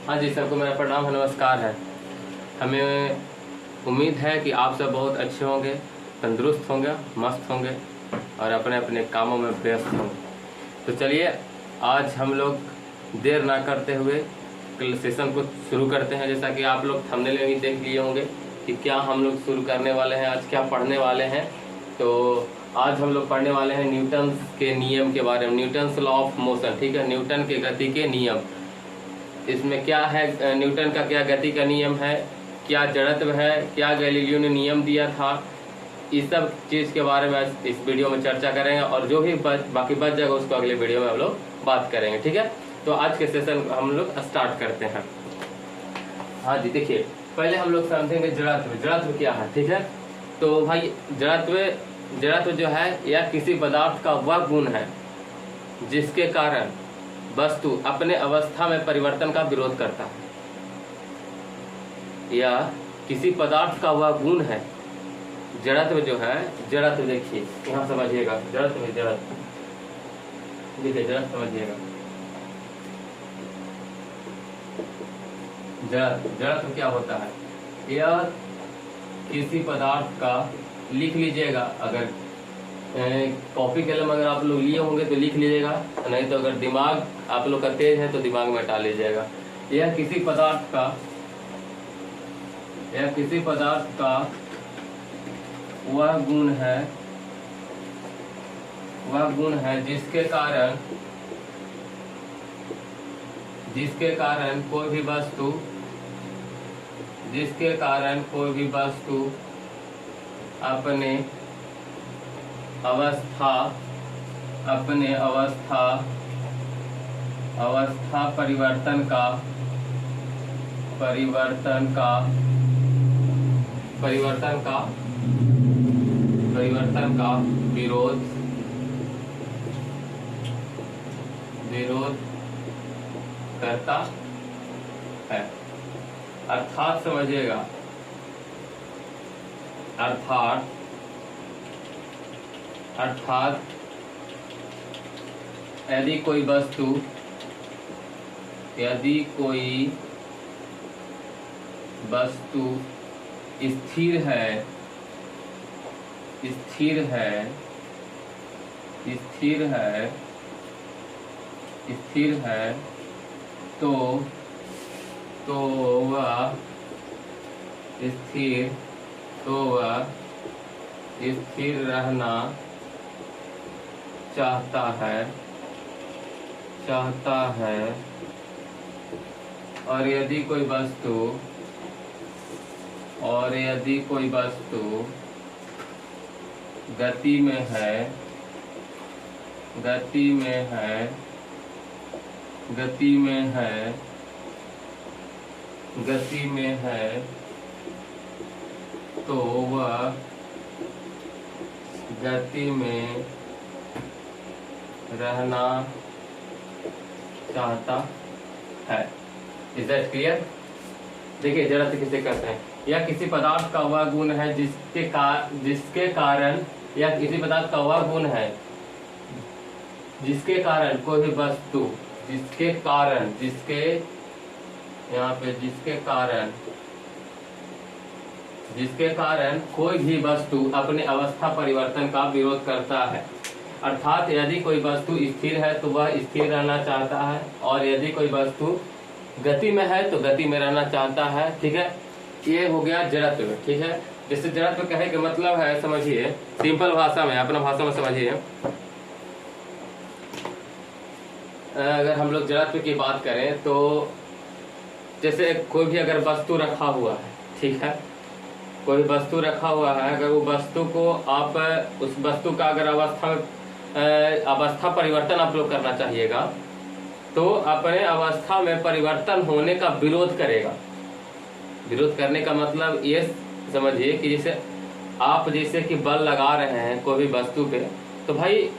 हाँ जी, सबको मेरा प्रणाम है, नमस्कार है। हमें उम्मीद है कि आप सब बहुत अच्छे होंगे, तंदुरुस्त होंगे, मस्त होंगे और अपने अपने कामों में व्यस्त होंगे। तो चलिए आज हम लोग देर ना करते हुए कल सेशन को शुरू करते हैं। जैसा कि आप लोग थंबनेल में भी देख लिए होंगे कि क्या हम लोग शुरू करने वाले हैं, आज क्या पढ़ने वाले हैं। तो आज हम लोग पढ़ने वाले हैं न्यूटन के नियम के बारे में, न्यूटन्स लॉ ऑफ मोशन। ठीक है, न्यूटन के गति के नियम। इसमें क्या है, न्यूटन का क्या गति का नियम है, क्या जड़त्व है, क्या गैलीलियो ने नियम दिया था, इस सब चीज़ के बारे में इस वीडियो में चर्चा करेंगे और जो भी बाकी बच जाएगा उसको अगले वीडियो में हम लोग बात करेंगे। ठीक है, तो आज के सेशन हम लोग स्टार्ट करते हैं। हाँ जी, देखिए पहले हम लोग समझेंगे जड़त्व। जड़त्व क्या है? ठीक है, तो भाई जड़त्व जो है यह किसी पदार्थ का वह गुण है जिसके कारण वस्तु अपने अवस्था में परिवर्तन का विरोध करता है। या किसी पदार्थ का वह गुण है, जड़त्व जो है, जड़त्व देखिए यहाँ समझिएगा, जड़त्व देखिए, जड़त्व समझिएगा। जड़त्व क्या होता है? यह किसी पदार्थ का, लिख लीजिएगा, अगर कॉपी कलम अगर आप लोग लिए होंगे तो लिख लीजिएगा, नहीं तो अगर दिमाग आप लोग का तेज है तो दिमाग में डाल लीजिएगा। यह किसी पदार्थ का वह गुण है जिसके कारण कोई भी वस्तु अपने अवस्था परिवर्तन का विरोध करता है। अर्थात समझिएगा, अर्थात यदि कोई वस्तु स्थिर है तो वह स्थिर रहना चाहता है और यदि कोई वस्तु गति में है तो वह गति में रहना चाहता है। Is that clear? देखिए जड़त्व किसे कहते हैं? यह किसी पदार्थ का वह गुण है जिसके कारण कोई भी वस्तु, जिसके कारण कोई भी वस्तु अपने अवस्था परिवर्तन का विरोध करता है। अर्थात यदि कोई वस्तु स्थिर है तो वह स्थिर रहना चाहता है और यदि कोई वस्तु गति में है तो गति में रहना चाहता है। ठीक है, ये हो गया जड़त्व। ठीक है, जैसे जड़त्व कहे के मतलब है, समझिए सिंपल भाषा में, अपना भाषा में समझिए। अगर हम लोग जड़त्व की बात करें तो जैसे कोई भी अगर वस्तु रखा हुआ है, ठीक है, कोई वस्तु रखा हुआ है, अगर वो वस्तु को आप उस वस्तु का अगर अवस्था परिवर्तन आप लोग करना चाहिएगा तो अपने अवस्था में परिवर्तन होने का विरोध करेगा। विरोध करने का मतलब ये समझिए कि जैसे कि बल लगा रहे हैं कोई भी वस्तु पे, तो भाई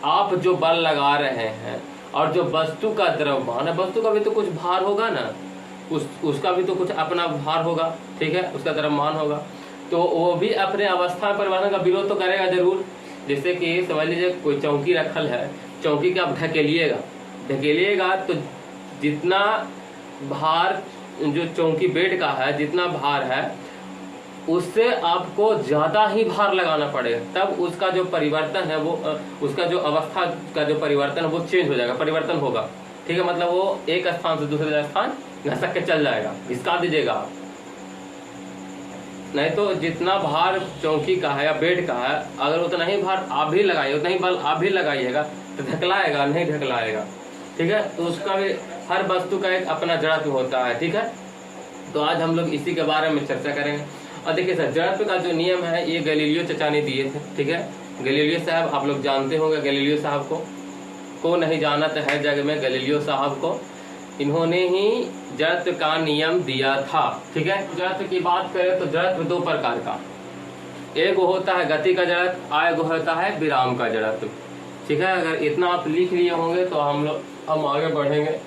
आप जो बल लगा रहे हैं और जो वस्तु का द्रव्यमान है, वस्तु का भी तो कुछ भार होगा ना, उसका भी तो कुछ अपना भार होगा। ठीक है, उसका द्रव्यमान होगा, तो वो भी अपने अवस्था परिवर्तन का विरोध तो करेगा जरूर। जैसे कि समझ लीजिए कोई चौकी रखल है, चौकी के आप ढकेलिएगा तो जितना भार जो चौकी बेड का है, जितना भार है उससे आपको ज्यादा ही भार लगाना पड़ेगा, तब उसका जो परिवर्तन है वो उसका जो अवस्था का जो परिवर्तन है वो चेंज हो जाएगा, परिवर्तन होगा। ठीक है, मतलब वो एक स्थान से दूसरे स्थान घसक के चल जाएगा। इसका दीजिएगा आप, नहीं तो जितना भार चौकी का है या बेड का है, अगर उतना ही भार आप भी लगाइए, उतना ही बल आप भी लगाइएगा तो ढकलाएगा नहीं ढकलाएगा। ठीक है, तो उसका भी हर वस्तु का एक अपना जड़त्व होता है। ठीक है, तो आज हम लोग इसी के बारे में चर्चा करेंगे। और देखिए सर, जड़त्व का जो नियम है ये गैलीलियो चचा ने दिए थे। ठीक है, गैलीलियो साहब आप लोग जानते होंगे, गैलीलियो साहब को नहीं जाना तो है जग में, गैलीलियो साहब को, इन्होंने ही जड़त्व का नियम दिया था। ठीक है, जड़त्व की बात करें तो जड़त्व दो प्रकार का, एक होता है गति का जड़त्व, एक होता है विराम का जड़त्व। ठीक है, अगर इतना आप लिख लिए होंगे तो हम आगे बढ़ेंगे।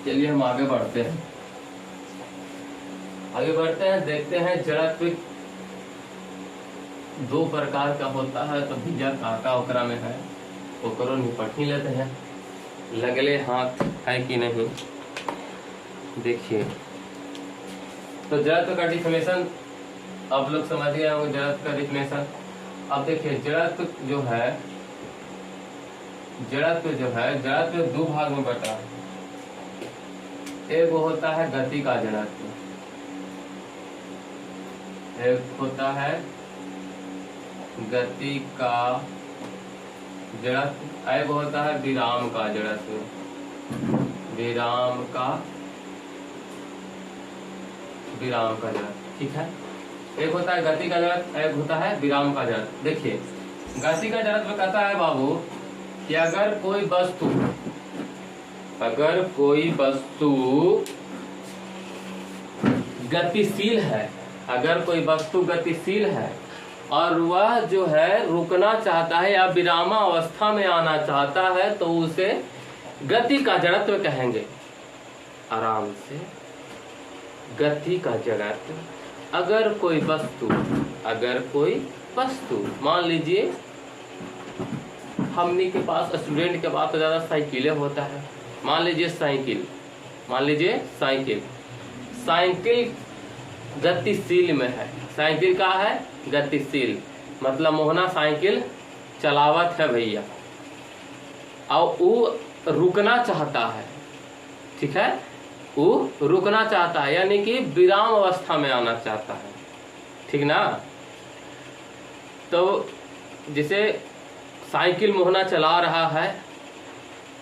चलिए हम आगे बढ़ते हैं, देखते हैं जड़त्व दो प्रकार का होता है। तो भैया काका ओकरा में है, ओकरो निपट ही लेते हैं। लगले हाथ है कि नहीं, देखिए। तो जड़त्व का डिफिनेशन आप लोग समझ गए होंगे, जड़त्व का डिफिनेशन। अब देखिए जड़त्व जो है जड़त्व दो भाग में बटा है। एक होता है गति का जड़त्व, एक होता है गति का जड़त्व, एक होता है विराम का जड़त्व, विराम का जड़त्व। ठीक है, एक होता है गति का जड़त्व, एक होता है विराम का जड़त्व। देखिए गति का जड़त्व कहता है बाबू कि अगर कोई वस्तु गतिशील है, अगर कोई वस्तु गतिशील है और वह जो है रुकना चाहता है या विरामावस्था में आना चाहता है तो उसे गति का जड़त्व कहेंगे। आराम से, गति का जड़त्व। अगर कोई वस्तु मान लीजिए हमनी के पास, स्टूडेंट के पास तो ज्यादा साइकिलें होता है। मान लीजिए साइकिल गतिशील में है। साइकिल का है गतिशील, मतलब मोहना साइकिल चलावत है भैया, और वो रुकना चाहता है। ठीक है, वो रुकना चाहता है यानी कि विराम अवस्था में आना चाहता है। ठीक ना, तो जिसे साइकिल मोहना चला रहा है,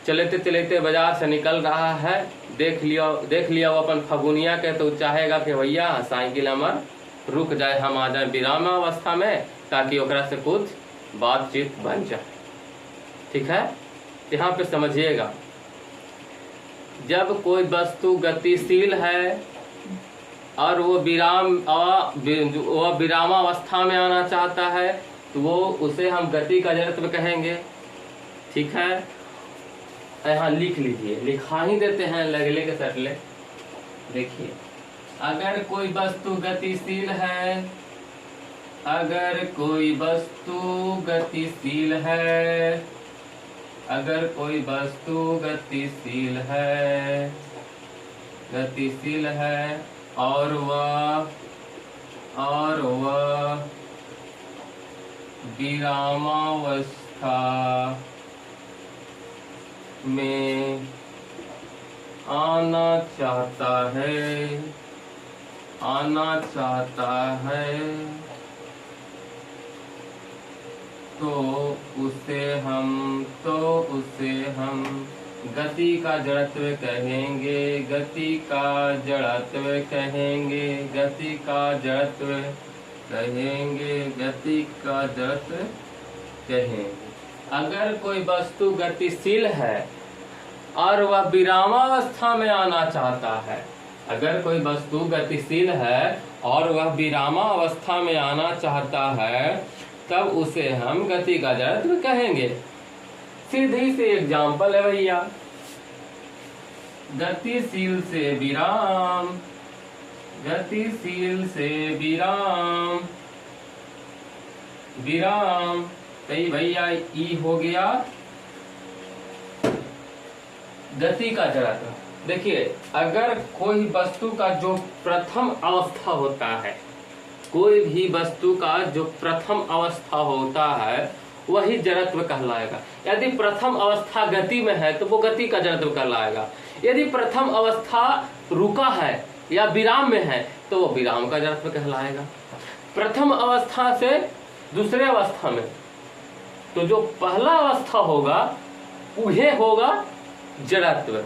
चलते चलते बाजार से निकल रहा है, देख लिया वो अपन फगुनिया के, तो चाहेगा कि भैया साइकिल हमार रुक जाए, हम आ जाए विराम अवस्था में, ताकि ओकरा से कुछ बातचीत बन जाए। ठीक है, यहाँ पे समझिएगा, जब कोई वस्तु गतिशील है और वो विरामावस्था में आना चाहता है तो वो उसे हम गति का जड़त्व कहेंगे। ठीक है, यहाँ लिख लीजिए, लिखा ही देते हैं लगले के सटले। देखिए अगर कोई वस्तु गतिशील है, अगर कोई वस्तु गतिशील है और वह विरामावस्था में आना चाहता है तो उसे हम गति का जड़त्व कहेंगे। अगर कोई वस्तु गतिशील है और वह विरामावस्था में आना चाहता है, अगर कोई वस्तु गतिशील है और वह विरामावस्था में आना चाहता है तब उसे हम गति का जड़त्व कहेंगे। सीधी से एग्जाम्पल है भैया, गतिशील से विराम, कई भैया ई हो गया गति का जड़त्व। देखिए, अगर कोई वस्तु का जो प्रथम अवस्था होता है, कोई भी वस्तु का जो प्रथम अवस्था होता है वही जड़त्व कहलाएगा। यदि प्रथम अवस्था गति में है तो वो गति का जड़त्व कहलाएगा। यदि प्रथम अवस्था रुका है या विराम में है तो वो विराम का जड़त्व कहलाएगा। प्रथम अवस्था से दूसरे अवस्था में तो जो पहला अवस्था होगा वह होगा जड़त्व,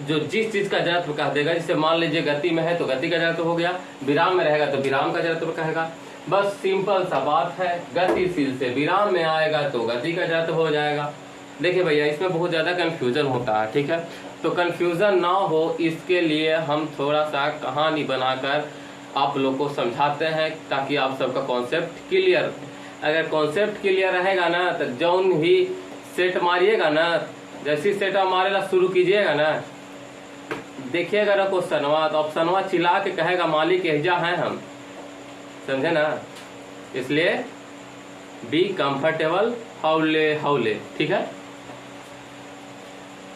जो जिस चीज का जड़त्व कह देगा। जैसे मान लीजिए गति में है तो गति का जड़त्व हो गया, विराम में रहेगा तो विराम का जड़त्व कहेगा। बस सिंपल सा बात है, गतिशील से विराम में आएगा तो गति का जड़त्व हो जाएगा। देखिए भैया, इसमें बहुत ज्यादा कंफ्यूजन होता है, ठीक है। तो कंफ्यूजन ना हो इसके लिए हम थोड़ा सा कहानी बनाकर आप लोग को समझाते हैं ताकि आप सबका कॉन्सेप्ट क्लियर। अगर कॉन्सेप्ट क्लियर रहेगा ना तो जौन भी सेट मारिएगा ना, जैसी सेट मारेला शुरू कीजिएगा ना, देखिएगा ना क्वेश्चनवा तो ऑप्शनवा चिल्ला के कहेगा मालिक एहजा है हम, समझे ना। इसलिए बी कंफर्टेबल, हौले हौले, ठीक है।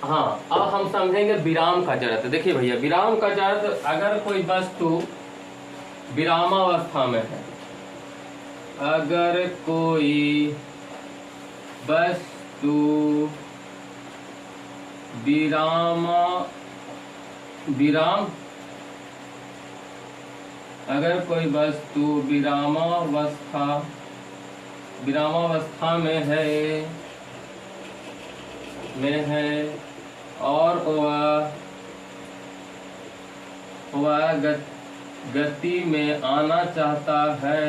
हाँ, अब हम समझेंगे विराम का जड़त्व। देखिए भैया, विराम का जड़त्व, अगर कोई वस्तु विरामावस्था में है, अगर कोई वस्तु अगर कोई वस्तु विरामावस्था में है और वह गति में आना चाहता है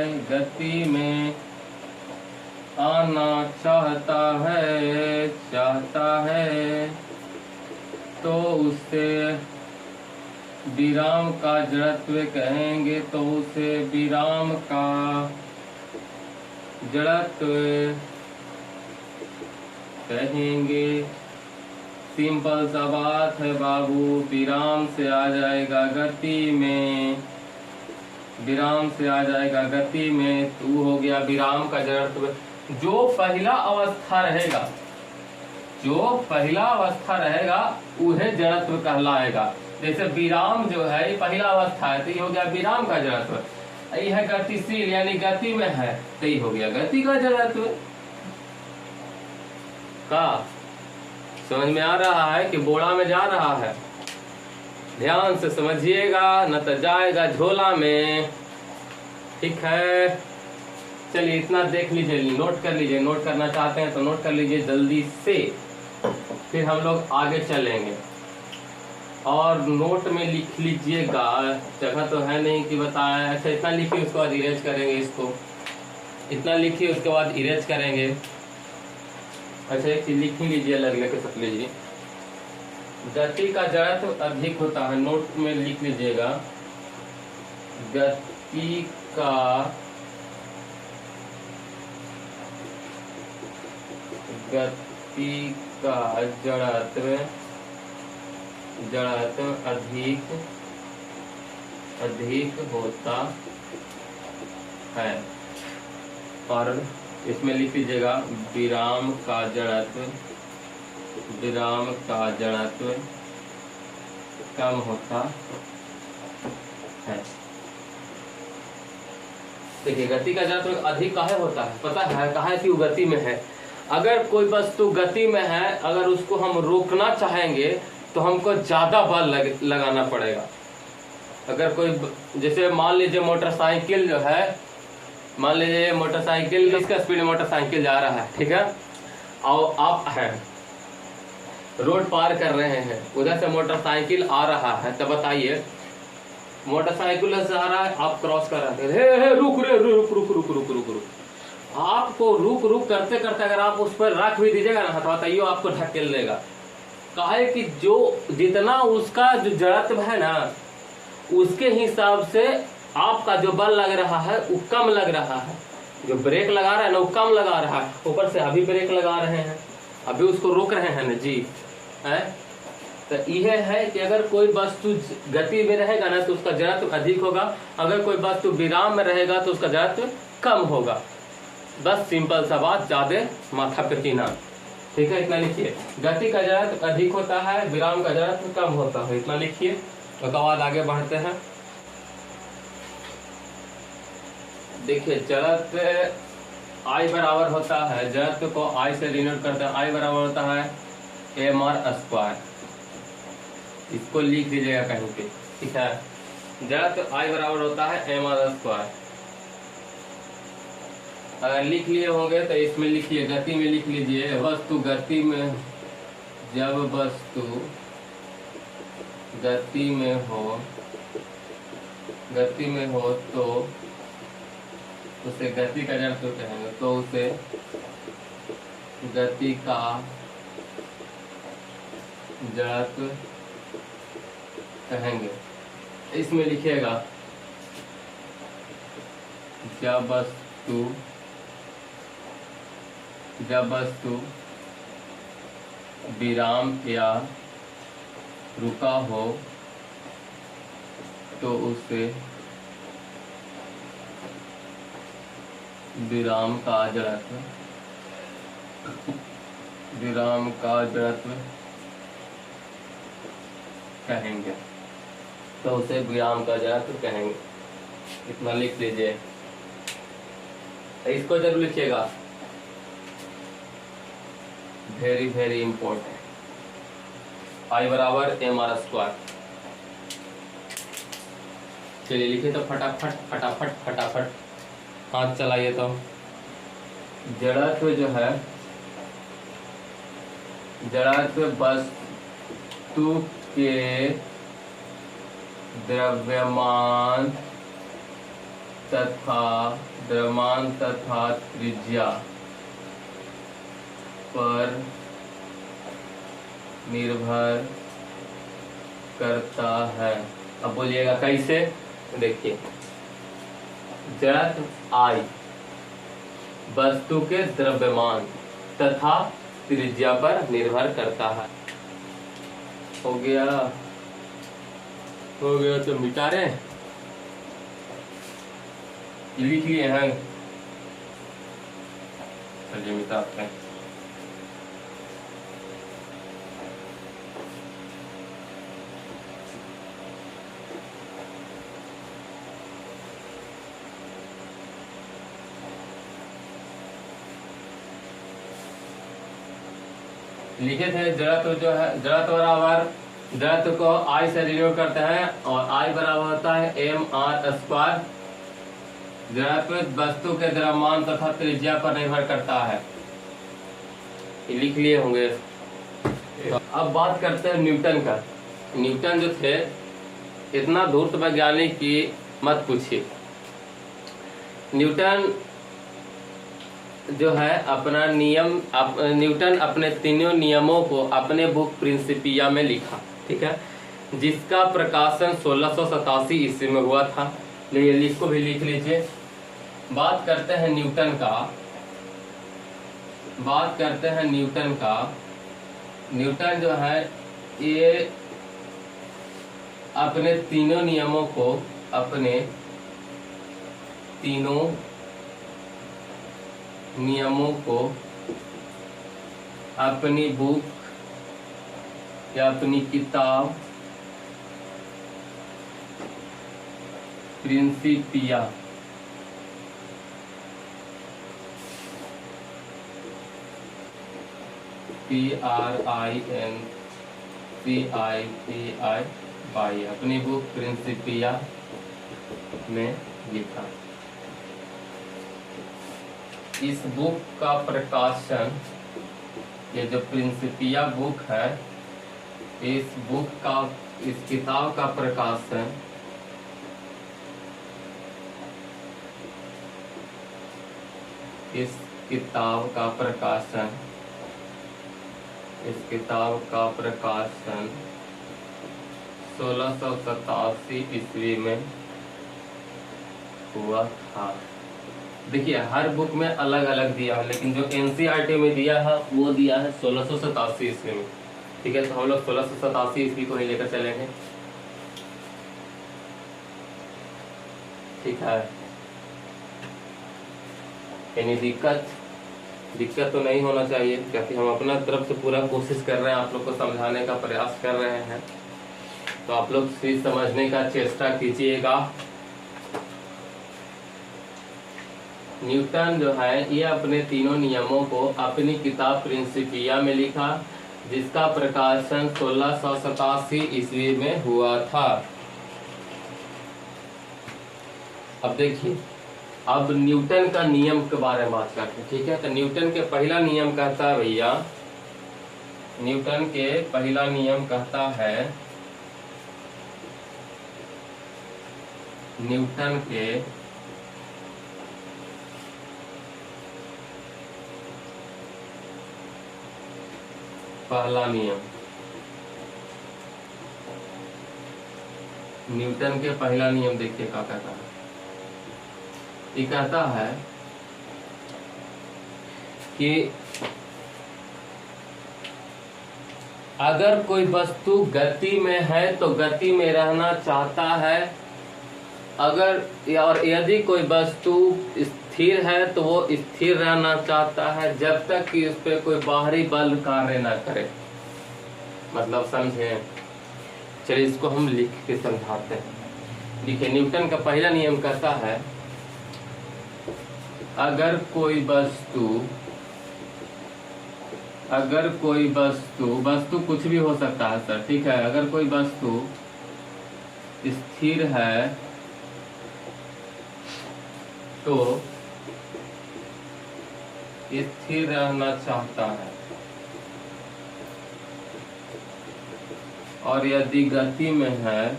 तो उसे विराम का जड़त्व कहेंगे, तो उसे विराम का जड़त्व कहेंगे। सिंपल सा बात है बाबू, विराम से आ जाएगा गति में, विराम से आ जाएगा गति में, तो हो गया विराम का जड़त्व। जो पहला अवस्था रहेगा उन्हें जड़त्व कहलाएगा। जैसे विराम जो है पहला अवस्था है तो ये हो गया विराम का जड़त्व। ये है गतिशील यानी गति में है तो ये हो गया गति का जड़त्व। का समझ में आ रहा है कि बोड़ा में जा रहा है? ध्यान से समझिएगा न तो जाएगा झोला में, ठीक है। चलिए इतना देख लीजिए, नोट कर लीजिए, नोट करना चाहते हैं तो नोट कर लीजिए जल्दी से, फिर हम लोग आगे चलेंगे। और नोट में लिख लीजिएगा, जगह तो है नहीं कि बताएं। अच्छा इतना लिखिए, उसके बाद इरेज करेंगे इसको, इतना लिखिए उसके बाद इरेज करेंगे। अच्छा एक चीज लिख ही लीजिए, लगने के सब लीजिए। गति का जड़त्व अधिक होता है, नोट में लिख लीजिएगा। गति का जड़त्व अधिक होता है। और इसमें लिख लीजिएगा विराम का जड़त्व कम होता है। देखिए गति का जड़त्व अधिक काहे होता है, पता है काहे कि वो गति में है। अगर कोई वस्तु गति में है, अगर उसको हम रोकना चाहेंगे तो हमको ज्यादा बल लगाना पड़ेगा। अगर कोई, जैसे मान लीजिए मोटरसाइकिल जो है, मान लीजिए मोटरसाइकिल, इसका स्पीड में मोटरसाइकिल जा रहा है, ठीक है। और आप हैं रोड पार कर रहे हैं, उधर से मोटरसाइकिल आ रहा है, तो बताइए मोटरसाइकिल से आ रहा है, आप क्रॉस कर रहे हैं, रुक रे, रुक। आपको रुक करते करते अगर आप उस पर रख भी दीजिएगा ना, तो बताइए आपको ढकेल देगा। काहे कि जो जितना उसका जो जड़त्व है ना, उसके हिसाब से आपका जो बल लग रहा है वो कम लग रहा है। जो ब्रेक लगा रहा है ना वो कम लगा रहा है, ऊपर से अभी ब्रेक लगा रहे हैं, अभी उसको रोक रहे हैं ना जी, है। तो यह है कि अगर कोई वस्तु गति में रहेगा ना तो उसका जड़त्व अधिक होगा, अगर कोई वस्तु विराम में रहेगा तो उसका जड़त्व कम होगा। बस सिंपल सा बात, ज्यादा माथा पे पीना। ठीक है, इतना लिखिए। गति का जड़त्व अधिक होता है, विराम का जड़त्व कम होता है, इतना लिखिए। उसके बाद आगे बढ़ते हैं। देखिए जड़त्व I बराबर होता है, जड़त्व को I से डिनोट करते हैं, I बराबर होता है mr²। इसको लिख दीजिएगा कहीं पे, ठीक है। जड़त्व I बराबर होता है mr²। अगर लिख लिए होंगे तो इसमें लिखिए, गति में लिख लीजिए। वस्तु गति में, जब वस्तु गति में हो तो उसे गति का जड़त्व कहेंगे, तो उसे गति का जड़त्व कहेंगे। इसमें लिखिएगा जब वस्तु विराम या रुका हो तो उसे विराम का जड़त्व कहेंगे, तो उसे विराम का जड़त्व कहेंगे। इतना लिख लीजिए, इसको जरूर लिखिएगा, वेरी वेरी इंपॉर्टेंट। I बराबर mr²। चलिए लिखिए तो फटाफट हाथ चलाइए। तो जड़त्व जो है, जड़त्व वस्तु के द्रव्यमान तथा त्रिज्या पर निर्भर करता है। अब बोलिएगा कैसे? देखिए, जड़त्व I वस्तु के द्रव्यमान तथा त्रिज्या पर निर्भर करता है। हो गया तो मिटा रहे, लिख लिए हैं। चलिए मिटाते हैं। लिखे थे जड़त्व जो है, जड़त्व बराबर, जड़त्व को I से डिनोट करते हैं और I बराबर होता है mr²। जड़त्व वस्तु के द्रव्यमान तथा त्रिज्या पर निर्भर करता है, ये लिख लिए होंगे। अब बात करते हैं न्यूटन का। न्यूटन जो थे, इतना धूर्त वैज्ञानिक की मत पूछिए। न्यूटन जो है अपना नियम, न्यूटन अपने तीनों नियमों को अपने बुक प्रिंसिपिया में लिखा, ठीक है, जिसका प्रकाशन 1687 ईस्वी में हुआ था। ये इसको भी लिख लीजिए। बात करते हैं न्यूटन का। न्यूटन जो है, ये अपने तीनों नियमों को, अपनी बुक या अपनी किताब प्रिंसिपिया PRINCIPI अपनी बुक प्रिंसिपिया में लिखा। इस बुक का प्रकाशन, ये जो प्रिंसिपिया बुक है, इस किताब का प्रकाशन इस किताब का प्रकाशन 1687 ईस्वी में हुआ था। देखिए हर बुक में अलग अलग दिया है, लेकिन जो NCERT में दिया है वो दिया है 1687 ईस्वी में, ठीक है। तो हम लोग 1687 ईस्वी को ही लेकर चलेंगे, ठीक है। एनी दिक्कत? दिक्कत तो नहीं होना चाहिए, क्योंकि हम अपना तरफ से पूरा कोशिश कर रहे हैं, आप लोग को समझाने का प्रयास कर रहे हैं। तो आप लोग चीज समझने का चेष्टा कीजिएगा। न्यूटन जो है ये अपने तीनों नियमों को अपनी किताब प्रिंसिपिया में लिखा, जिसका प्रकाशन 1687 ईस्वी में हुआ था। अब देखिए, अब न्यूटन का नियम के बारे में बात करते हैं, ठीक है। तो न्यूटन के पहला नियम कहता है भैया, न्यूटन के पहला नियम कहता है, न्यूटन के पहला नियम, न्यूटन के पहला नियम देखिए क्या कहता है। ये कहता है कि अगर कोई वस्तु गति में है तो गति में रहना चाहता है, अगर और यदि कोई वस्तु स्थिर है तो वो स्थिर रहना चाहता है, जब तक कि उस पर कोई बाहरी बल कार्य न करे। मतलब समझे? चलिए इसको हम लिख के समझाते हैं। देखिए, न्यूटन का पहला नियम कहता है, अगर कोई वस्तु कुछ भी हो सकता है सर, ठीक है। अगर कोई वस्तु स्थिर है तो स्थिर रहना चाहता है, और यदि गति में है,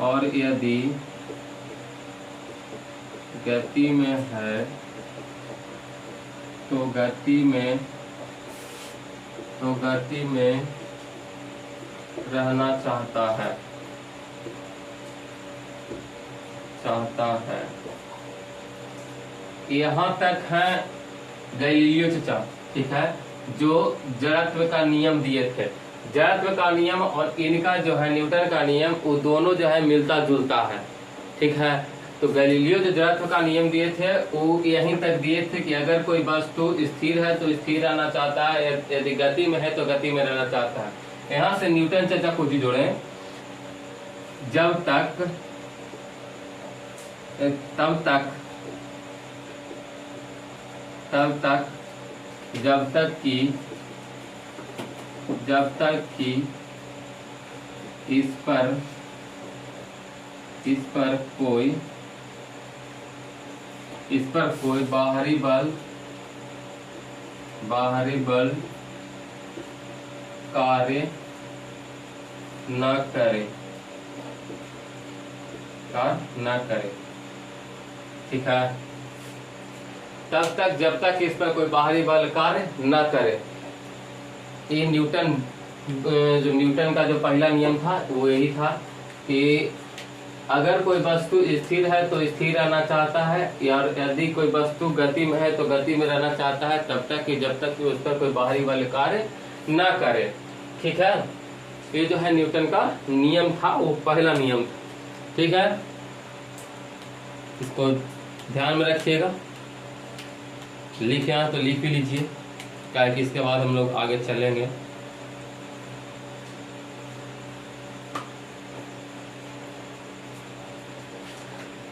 और यदि गति में है तो गति में रहना चाहता है। यहाँ तक है गैलीलियो चचा, ठीक है, जो जड़त्व का नियम दिए थे। जड़त्व का नियम और इनका जो है न्यूटन का नियम, वो दोनों जो है मिलता जुलता है, ठीक है। तो गैलीलियो जो जड़त्व का नियम दिए थे वो यहीं तक दिए थे कि अगर कोई वस्तु स्थिर है तो स्थिर रहना चाहता है, यदि गति में है तो गति में रहना चाहता है। यहाँ से न्यूटन चचा खुद ही जोड़े, जब तक जब तक कि इस पर कोई बाहरी बल कार्य न करे, ठीक है। तब तक जब तक इस पर कोई बाहरी बल कार्य न करे। ये न्यूटन का जो पहला नियम था वो यही था कि अगर कोई वस्तु स्थिर है तो स्थिर रहना चाहता है, या यदि कोई वस्तु गति में है तो गति में रहना चाहता है, तब तक कि जब तक कि उस पर कोई बाहरी बल कार्य न करे, ठीक है। ये जो है न्यूटन का नियम था, वो पहला नियम था, ठीक है। इसको ध्यान में रखिएगा, लिखे हैं तो लिख भी लीजिए, क्या कि इसके बाद हम लोग आगे चलेंगे।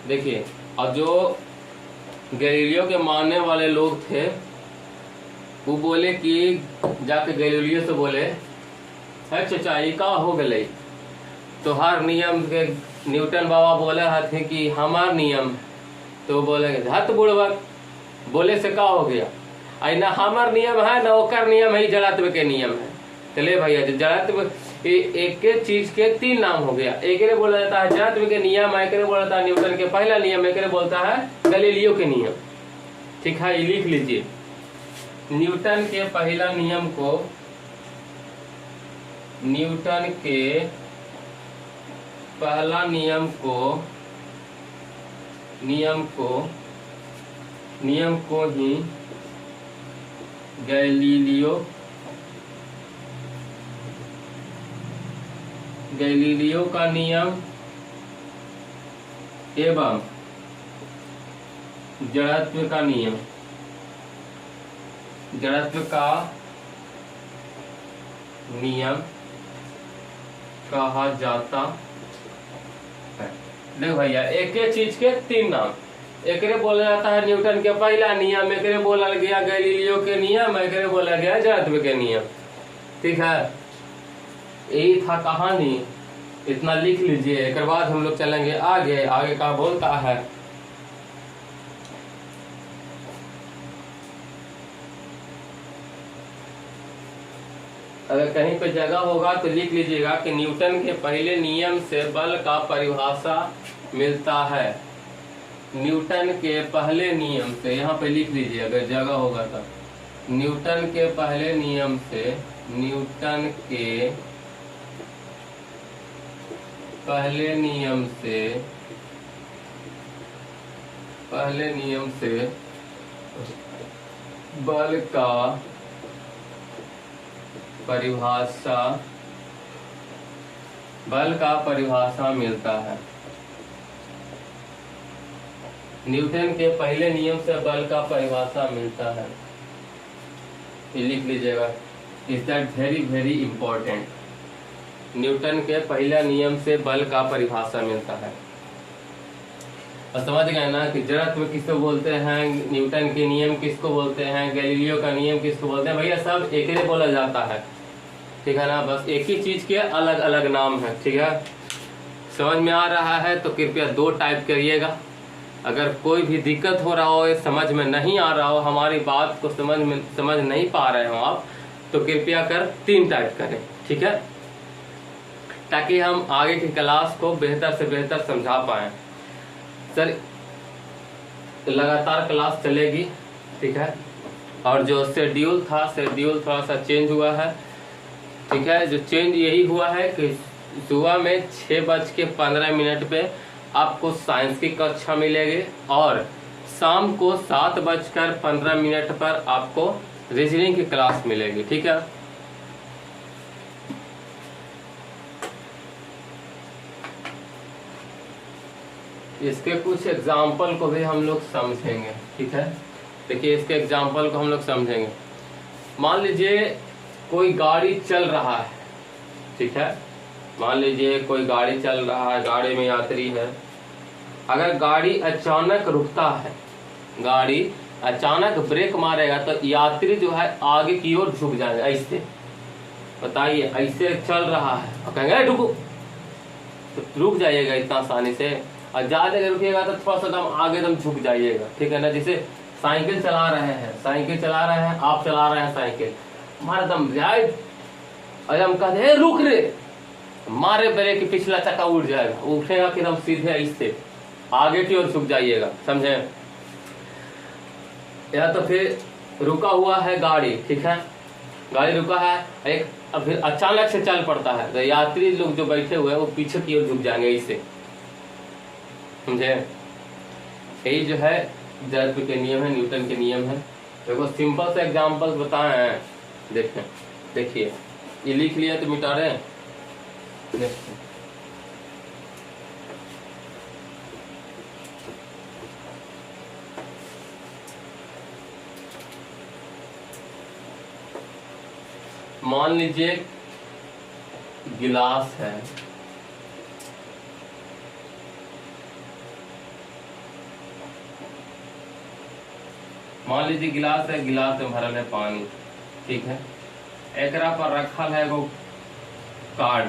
देखिए, अब जो गैलीलियो के मानने वाले लोग थे वो बोले कि जाके गैलीलियो से बोले, है चचा ये का हो गए, तो हर नियम के न्यूटन बाबा बोले थे कि हमार नियम, तो बोले हत बुड़वक, बोले से का हो गया, आई ना हमार नियम है ना ओकर नियम है, जड़त्व के नियम है। चले भैया, जड़त्व एक चीज के तीन नाम हो गया, एक ने बोला जाता है जड़त्व के नियम, एक ने बोला जाता है न्यूटन के पहला नियम, एक ने बोलता है गैलीलियो के नियम, ठीक है। ये लिख लीजिए, न्यूटन के पहला नियम को, न्यूटन के पहला नियम को ही गैलीलियो का नियम एवं जड़त्व का नियम जड़त्व का नियम कहा जाता है। देखो भैया, एक एक चीज के तीन नाम। एकरे बोला जाता है न्यूटन के पहला नियम, एकरे बोला गया गैलीलियो के नियम, एकरे बोला गया जड़त्व के नियम। ठीक है, यही था कहानी, इतना लिख लीजिए। एक बाद हम लोग चलेंगे आगे। आगे का बोलता है अगर कहीं पे जगह होगा तो लिख लीजिएगा कि न्यूटन के पहले नियम से बल का परिभाषा मिलता है। न्यूटन के पहले नियम से, यहाँ पे लिख लीजिए अगर जगह होगा तो। न्यूटन के पहले नियम से, न्यूटन के पहले नियम से बल का परिभाषा मिलता है। न्यूटन के पहले नियम से बल का परिभाषा मिलता है, ये लिख लीजिएगा। Is that very very important. Newton के पहला नियम से बल का परिभाषा मिलता है। और समझ गए ना कि जड़त्व किसको बोलते हैं, न्यूटन के नियम किसको बोलते हैं, गैलीलियो का नियम किसको बोलते हैं। भैया सब एक ही बोला जाता है, ठीक है ना, बस एक ही चीज के अलग अलग नाम है। ठीक है, समझ में आ रहा है तो कृपया 2 टाइप करिएगा। अगर कोई भी दिक्कत हो रहा हो, समझ में नहीं आ रहा हो, हमारी बात को समझ नहीं पा रहे हो आप, तो कृपया कर 3 टाइप करें। ठीक है, ताकि हम आगे की क्लास को बेहतर से बेहतर समझा पाए। सर लगातार क्लास चलेगी, ठीक है, और जो शेड्यूल था, शेड्यूल थोड़ा सा चेंज हुआ है। ठीक है, जो चेंज यही हुआ है कि सुबह में 6:15 पे आपको साइंस की कक्षा मिलेगी और शाम को 7:15 पर आपको रीजनिंग की क्लास मिलेगी। ठीक है, इसके कुछ एग्जाम्पल को भी हम लोग समझेंगे। ठीक है, देखिए इसके एग्जाम्पल को हम लोग समझेंगे। मान लीजिए कोई गाड़ी चल रहा है, ठीक है, मान लीजिए कोई गाड़ी चल रहा है, गाड़ी में यात्री है। अगर गाड़ी अचानक रुकता है, गाड़ी अचानक ब्रेक मारेगा तो यात्री जो है आगे की ओर झुक जाएगा। ऐसे बताइए, ऐसे चल रहा है और कहेंगे रुको, तो रुक जाइएगा इतना आसानी से। और ज्यादा रुकिएगा तो थोड़ा सा दम आगे दम झुक जाइएगा। ठीक है ना, जैसे साइकिल चला रहे हैं, आप चला रहे हैं साइकिल, हमारा दम जाए और हम कहते हैं रुक रे, मारे ब्रेक पिछला चक्का उठ जाएगा, उठेगा कि हम सीधे ऐसे आगे की ओर झुक जाइएगा। समझे? या तो फिर रुका हुआ है गाड़ी, ठीक है, गाड़ी रुका है, एक फिर अचानक से चल पड़ता है तो यात्री लोग जो बैठे हुए हैं वो पीछे की ओर झुक जाएंगे इससे। समझे? यही जो है जड़त्व के नियम है, न्यूटन के नियम है। देखो सिंपल से एग्जांपल्स बताए हैं, देखें, देखिए ये लिख लिया तो मिटा रहे हैं। मान लीजिए गिलास है, मान लीजिए गिलास है, गिलास में भरल है पानी, ठीक है, एकरा पर रखल है एगो कार्ड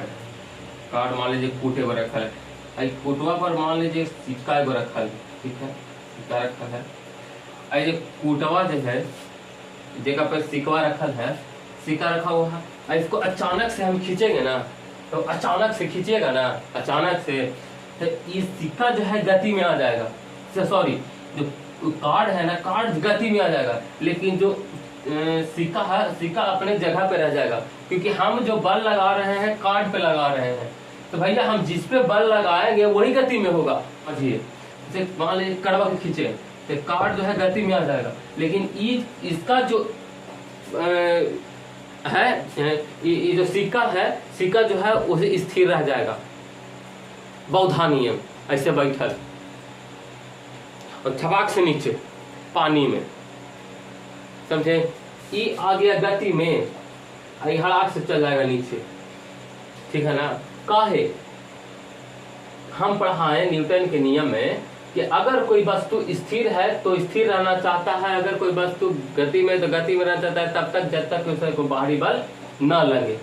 मान लीजिए कूटे पर रखल है, कूटवा पर मान लीजिए सिक्का एगो रखल है, ठीक है, सिक्का रखल है। जो कूटवा जो है जगह पर सिक्का रखल है, सिक्का रखा हुआ है, इसको अचानक से हम खींचेंगे ना, तो अचानक से खींचेगा ना, अचानक से तो ये सिक्का जो है गति में आ जाएगा। सॉरी, जो कार्ड है ना, कार्ड गति में आ जाएगा, लेकिन जो सिक्का है, सिक्का अपने जगह पे रह जाएगा, क्योंकि हम जो बल लगा रहे हैं कार्ड पे लगा रहे हैं। तो भैया हम जिस पे बल लगाएंगे वही गति में होगा। समझिए, जैसे मान लीजिए कड़वा के खींचे तो कार्ड जो है गति में आ जाएगा, लेकिन इसका जो है, ये जो सिक्का है, सिक्का जो है उसे स्थिर रह जाएगा, बौद्धा नियम, ऐसे बैठल और छपाक से नीचे पानी में। समझे? ई आ गया गति में, हड़ाक से चल जाएगा नीचे, ठीक है ना। काहे हम पढ़ाए न्यूटन के नियम में कि अगर कोई वस्तु स्थिर है तो स्थिर रहना चाहता है, अगर कोई वस्तु गति में तो गति में रहना चाहता है, तब तक जब तक उसे कोई बाहरी बल न लगे।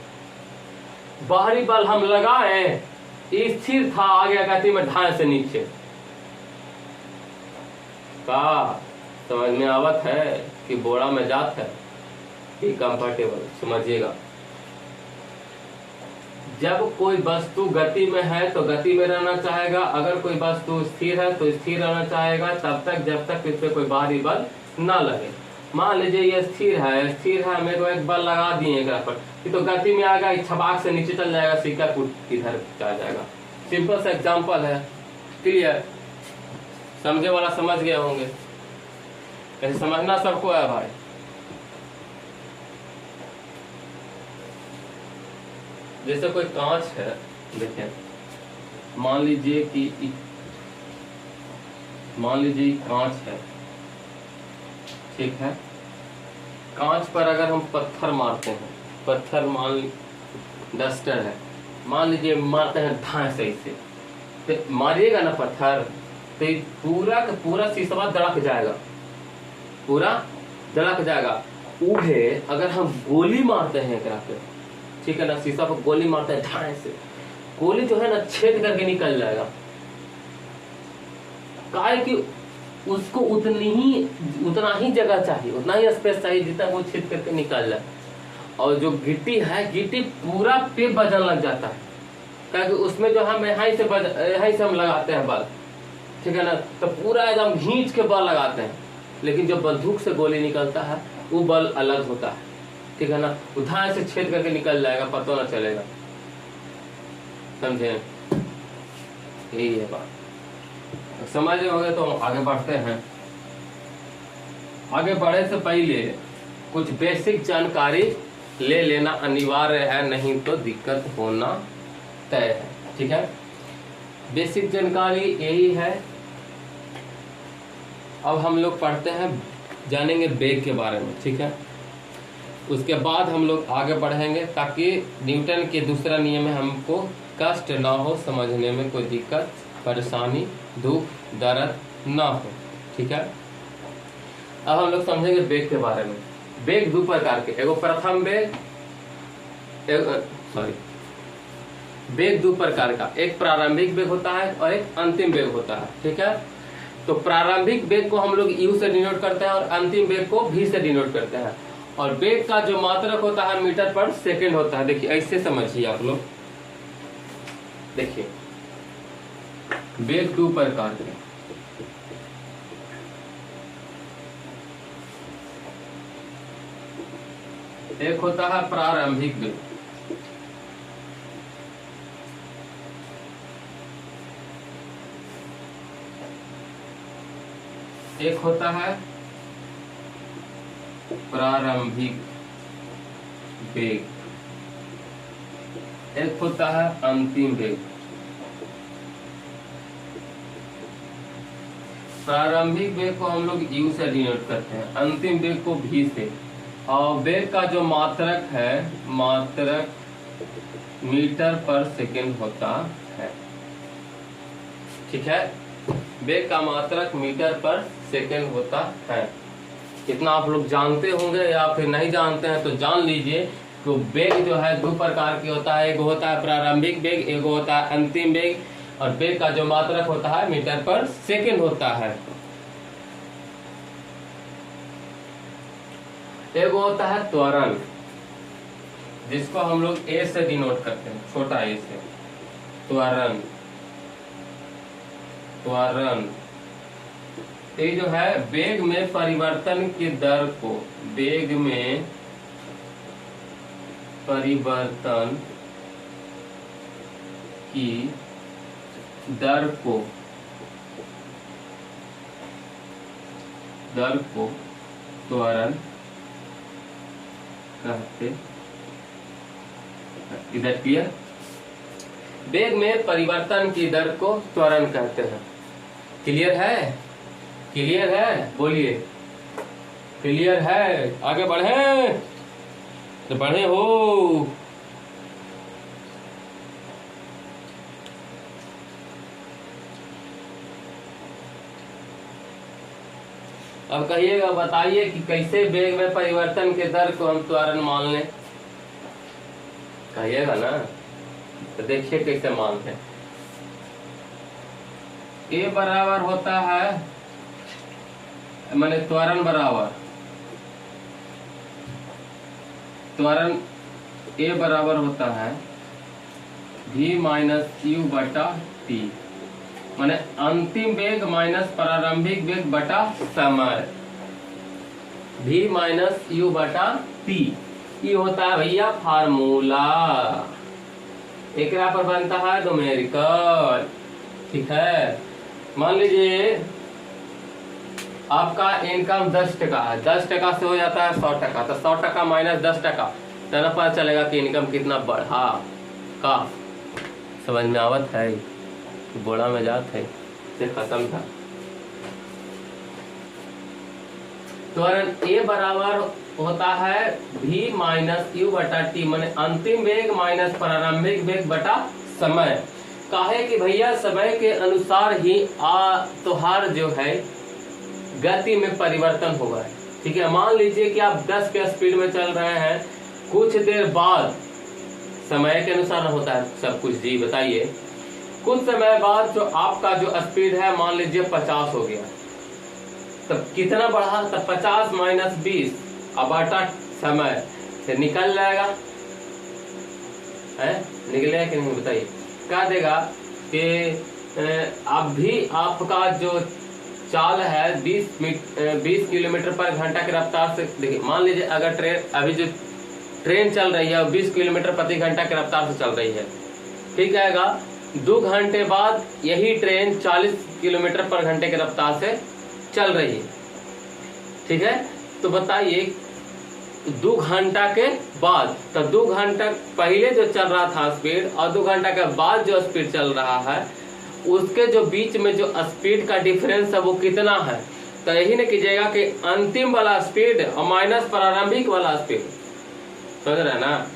बाहरी बल हम लगाए, स्थिर था, आ गया गति में ढाई से नीचे। का समझ में आवत है कि बोरा में जात है कि कंफर्टेबल, समझिएगा। जब कोई वस्तु गति में है तो गति में रहना चाहेगा, अगर कोई वस्तु स्थिर है तो स्थिर रहना चाहेगा, तब तक जब तक इस पे कोई बाहरी बल ना लगे। मान लीजिए ये स्थिर है, मेरे को एक बल लगा दिए पर, ये तो गति में आएगा, छपाक से नीचे चल जाएगा, सिक्का कूट इधर आ जाएगा। सिंपल सा एग्जांपल है, क्लियर। समझे वाला समझ गए होंगे, ऐसे समझना सबको है भाई। जैसे कोई कांच है, देखें, मान लीजिए कांच है, ठीक है। कांच पर अगर हम पत्थर मारते हैं, पत्थर मान डस्टर है, मान लीजिए मारते हैं ढाई सही से, तो मारिएगा ना पत्थर, तो पूरा का पूरा शीशा दड़क जाएगा, पूरा दड़क जाएगा। उहे अगर हम गोली मारते हैं एकरा पे, ठीक है ना, शीशा पर गोली मारते हैं ढाई से, गोली जो है ना छेद करके निकल जाएगा। काहे कि उसको उतना ही जगह चाहिए, उतना ही स्पेस चाहिए जितना वो छेद करके निकल जाए। और जो गिट्टी है, गिट्टी पूरा पे बजन लग जाता है, क्योंकि उसमें जो हम यहीं से हम लगाते हैं बल, ठीक है ना, तो पूरा एकदम घींच के बल लगाते हैं। लेकिन जब बंदूक से गोली निकलता है वो बल अलग होता है, ठीक है ना, उधार से छेद करके निकल जाएगा, पता ना चलेगा। समझे, यही है बात। समझ होंगे तो आगे बढ़ते हैं। आगे बढ़े से पहले कुछ बेसिक जानकारी ले लेना अनिवार्य है, नहीं तो दिक्कत होना तय है, ठीक है। बेसिक जानकारी यही है। अब हम लोग पढ़ते हैं, जानेंगे वेग के बारे में, ठीक है। उसके बाद हम लोग आगे बढ़ेंगे ताकि न्यूटन के दूसरा नियम में हमको कष्ट ना हो, समझने में कोई दिक्कत, परेशानी, दुख, दर्द ना हो, ठीक है। अब हम लोग समझेंगे वेग के बारे में। वेग दो प्रकार के, एगो प्रथम वेग, वेग दो प्रकार का, एक प्रारंभिक वेग होता है और एक अंतिम वेग होता है, ठीक है। तो प्रारंभिक वेग को हम लोग यू से डिनोट करते हैं और अंतिम वेग को भी से डिनोट करते हैं। और वेग का जो मात्रक होता है मीटर पर सेकंड होता है। देखिए ऐसे समझिए आप लोग, देखिए वेग दो प्रकार के, एक होता है प्रारंभिक वेग, एक होता है प्रारंभिक वेग, एक होता है अंतिम वेग। प्रारंभिक वेग को हम लोग u से डिनोट करते हैं, अंतिम वेग को v से। और वेग का जो मात्रक है, मात्रक मीटर पर सेकंड होता है, ठीक है। वेग का मात्रक मीटर पर सेकंड होता है। कितना आप लोग जानते होंगे या फिर नहीं जानते हैं तो जान लीजिए। तो वेग जो है दो प्रकार के होता है, एक होता है प्रारंभिक वेग, एक होता है अंतिम वेग। और वेग का जो मात्रक होता है मीटर पर सेकंड होता है। एक होता है त्वरण, जिसको हम लोग ए से डिनोट करते हैं, छोटा ए से, त्वरण। त्वरण ये जो है वेग में परिवर्तन की दर को, वेग में परिवर्तन की दर को त्वरण कहते। इधर क्लियर? वेग में परिवर्तन की दर को त्वरण कहते हैं। क्लियर है? क्लियर है? बोलिए। क्लियर है? आगे बढ़े तो बढ़े हो। अब कहिएगा, बताइए कि कैसे वेग में परिवर्तन के दर को हम त्वरण मान लें। कहिएगा ना, तो देखिए कैसे मानते हैं। ए बराबर होता है, माने त्वरण बराबर, त्वरण ए बराबर होता है v माइनस यू बटा टी, माने अंतिम वेग माइनस प्रारंभिक वेग बटा समय, v माइनस यू बटा टी। ये होता है भैया फार्मूला, एक पर बनता है न्यूमेरिकल। ठीक है, मान लीजिए आपका इनकम 10% है, 10% से हो जाता है 100%, तो 100% माइनस 10%, तो पता चलेगा कि इनकम कितना बढ़ा का। समझ में आवत है? बोड़ा में जात है से खत्म था। त्वरण ए बराबर होता है v माइनस यू बटा टी, माने अंतिम वेग माइनस प्रारंभिक वेग बटा समय। काहे कि भैया समय के अनुसार ही तोहार जो है गति में परिवर्तन होगा। ठीक है, मान लीजिए कि आप 10 के स्पीड में चल रहे हैं, कुछ देर बाद समय के अनुसार होता है सब कुछ। जी बताइए, कुछ समय बाद जो आपका जो स्पीड है मान लीजिए 50 हो गया, तब कितना बढ़ा? तब 50 माइनस 20 बटा समय से निकल जाएगा है, निकलेगा कि नहीं बताइए? क्या देगा कि अब भी आपका जो चाल है 20 किलोमीटर पर घंटा की रफ्तार से। देखिए, मान लीजिए अगर ट्रेन, अभी जो ट्रेन चल रही है 20 किलोमीटर प्रति घंटा की रफ्तार से चल रही है, ठीक है। 2 घंटे बाद यही ट्रेन 40 किलोमीटर पर घंटे की रफ्तार से चल रही है। ठीक है, तो बताइए 2 घंटा के बाद, तो 2 घंटा पहले जो चल रहा था स्पीड और 2 घंटा के बाद जो स्पीड चल रहा है, उसके जो बीच में जो स्पीड का डिफरेंस है वो कितना है? तो यही ना कीजिएगा कि अंतिम वाला स्पीड और माइनस प्रारंभिक वाला स्पीड, समझ रहे हैं ना?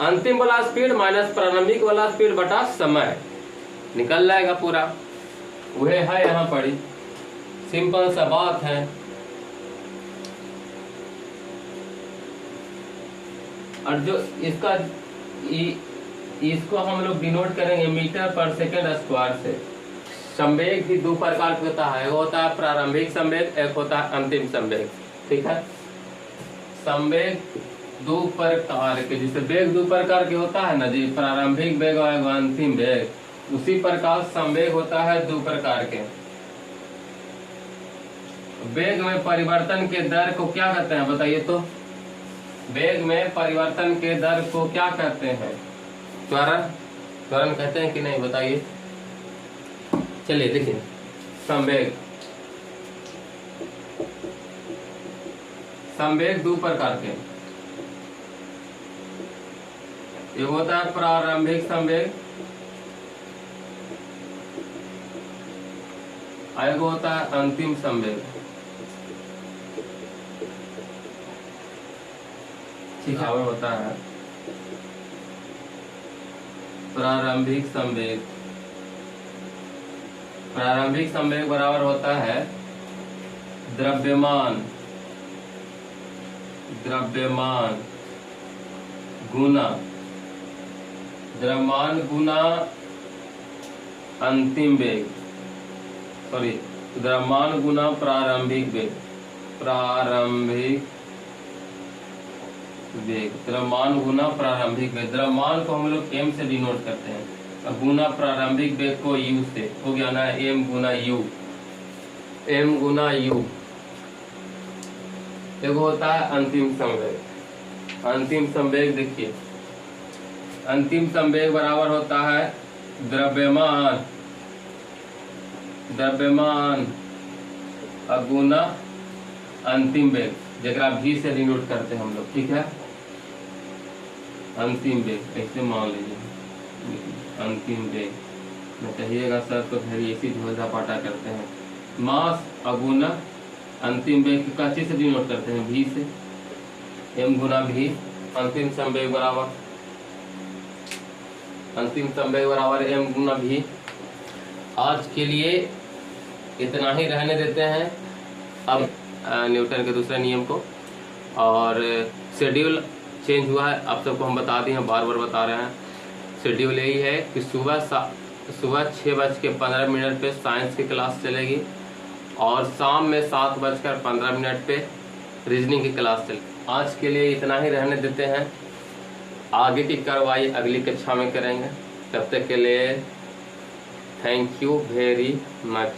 अंतिम वाला स्पीड माइनस प्रारंभिक वाला स्पीड बटा समय, निकल जाएगा पूरा। वह है यहाँ पड़ी, सिंपल सा बात है। और जो इसका इसको हम लोग डिनोट करेंगे मीटर पर सेकंड स्क्वायर से। संवेग भी 2 प्रकार का होता है, एक होता है प्रारंभिक संवेग, एक होता है अंतिम संवेग। ठीक है, संवेग 2 प्रकार के, जैसे वेग 2 प्रकार के होता है ना जी, प्रारंभिक वेग और अंतिम वेग, उसी प्रकार संवेग होता है 2 प्रकार के। वेग में परिवर्तन के दर को क्या कहते हैं बताइए तो? वेग में परिवर्तन के दर को क्या कहते हैं? त्वरण, त्वरण कहते हैं कि नहीं बताइए? चलिए देखिए, संवेग, संवेग 2 प्रकार के, एक होता है प्रारंभिक संवेग, एक होता है अंतिम संवेग। ठीक है, होता है प्रारंभिक संवेग। प्रारंभिक संवेग बराबर होता है द्रव्यमान, द्रव्यमान गुना, द्रव्यमान गुना अंतिम वेग, सॉरी द्रव्यमान गुना प्रारंभिक वेग, प्रारंभिक वेग, द्रव्यमान गुना प्रारंभिक वेग। द्रव्यमान को हम लोग m से डिनोट करते हैं, गुना प्रारंभिक वेग को u से, हो गया ना m गुना u, m गुना u। एक होता है अंतिम संवेग। अंतिम संवेग देखिए, अंतिम संवेग बराबर होता है द्रव्यमान, द्रव्यमान गुना अंतिम वेग, जरा v से डिनोट करते हैं हम लोग। ठीक है, अंतिम वेग ऐसे मान लीजिए, अंतिम वेग में कहिएगा सर तो फिर इसी झोल झपाटा करते हैं। मास अगुना अंतिम वेग का चीज से डिनोट करते हैं, भी से। m गुना भी अंतिम संवेग बराबर m गुना भी। आज के लिए इतना ही रहने देते हैं। अब न्यूटन के दूसरे नियम को, और शेड्यूल चेंज हुआ है, आप सबको हम बता दिए हैं, बार बार बता रहे हैं। शेड्यूल यही है कि सुबह 6:15 पे साइंस की क्लास चलेगी और शाम में 7:15 पे रीजनिंग की क्लास चलेगी। आज के लिए इतना ही रहने देते हैं, आगे की कार्रवाई अगली कक्षा में करेंगे। तब तक के लिए थैंक यू वेरी मच।